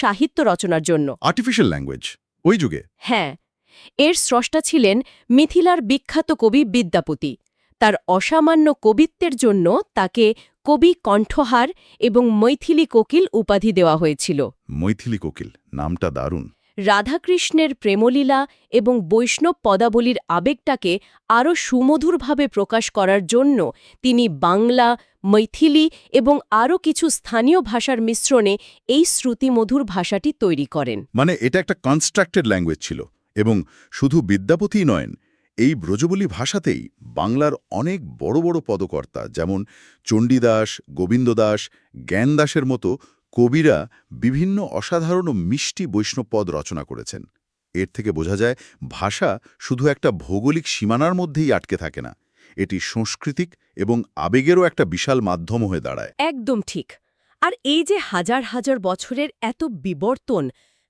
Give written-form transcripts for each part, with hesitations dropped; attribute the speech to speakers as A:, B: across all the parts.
A: সাহিত্য রচনার জন্য।
B: আর্টিফিশিয়াল ল্যাঙ্গুয়েজ ওই যুগে।
A: হ্যাঁ, এর স্রষ্টা ছিলেন মিথিলার বিখ্যাত কবি বিদ্যাপতি। তার অসামান্য কবিত্বের জন্য তাকে কবি কণ্ঠহার এবং মৈথিলী কোকিল উপাধি দেওয়া হয়েছিল।
B: মৈথিলী কোকিল নামটা দারুণ।
A: রাধাকৃষ্ণের প্রেমলীলা এবং বৈষ্ণব পদাবলীর আবেগটাকে আরও সুমধুরভাবে প্রকাশ করার জন্য তিনি বাংলা, মৈথিলী এবং আরও কিছু স্থানীয় ভাষার মিশ্রণে এই শ্রুতিমধুর ভাষাটি তৈরি করেন।
B: মানে এটা একটা কনস্ট্রাক্টেড ল্যাঙ্গুয়েজ ছিল। এবং শুধু বিদ্যাপতিই নয়, এই ব্রজবুলি ভাষাতেই বাংলার অনেক বড় বড় পদকর্তা যেমন চণ্ডীদাস, গোবিন্দদাস, জ্ঞানদাসের মতো কবিরা বিভিন্ন অসাধারণ ও মিষ্টি বৈষ্ণব পদ রচনা করেছেন। এর থেকে বোঝা যায় ভাষা শুধু একটা ভৌগোলিক সীমানার মধ্যেই আটকে থাকে না, এটি সাংস্কৃতিক এবং আবেগেরও একটা বিশাল মাধ্যম হয়ে দাঁড়ায়।
A: একদম ঠিক। আর এই যে হাজার হাজার বছরের এত বিবর্তন,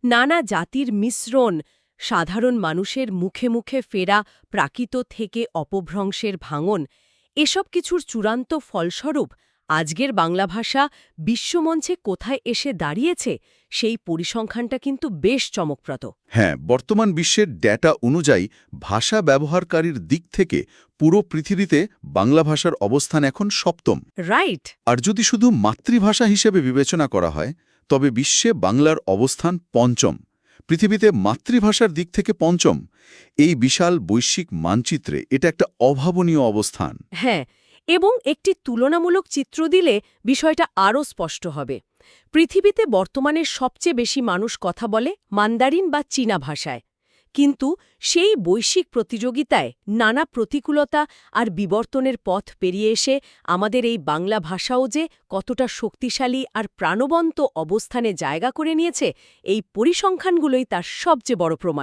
A: নানা জাতির মিশ্রণ, সাধারণ মানুষের মুখে মুখে ফেরা প্রাকৃত থেকে অপভ্রংশের ভাঙন, এসব কিছুর চূড়ান্ত ফলস্বরূপ আজকের বাংলা ভাষা বিশ্বমঞ্চে কোথায় এসে দাঁড়িয়েছে, সেই পরিসংখ্যানটা কিন্তু বেশ চমকপ্রদ।
B: হ্যাঁ, বর্তমান বিশ্বের ডেটা অনুযায়ী ভাষা ব্যবহারকারীর দিক থেকে পুরো পৃথিবীতে বাংলা ভাষার অবস্থান এখন সপ্তম।
A: রাইট।
B: আর যদি শুধু মাতৃভাষা হিসেবে বিবেচনা করা হয়, তবে বিশ্বে বাংলার অবস্থান পঞ্চম, পৃথিবীতে মাতৃভাষার দিক থেকে পঞ্চম। এই বিশাল বৈশ্বিক মানচিত্রে এটা একটা অভাবনীয় অবস্থান।
A: হ্যাঁ, এবং একটি তুলনামূলক চিত্র দিলে বিষয়টা আরও স্পষ্ট হবে। পৃথিবীতে বর্তমানে সবচেয়ে বেশি মানুষ কথা বলে মান্দারিন বা চীনা ভাষায়। কিন্তু সেই বৈশ্বিক প্রতিযোগিতায় নানা প্রতিকূলতা আর বিবর্তনের পথ পেরিয়ে এসে আমাদের এই বাংলা ভাষাও যে কতটা শক্তিশালী আর প্রাণবন্ত অবস্থানে জায়গা করে নিয়েছে, এই পরিসংখ্যানগুলোই তার সবচেয়ে বড় প্রমাণ।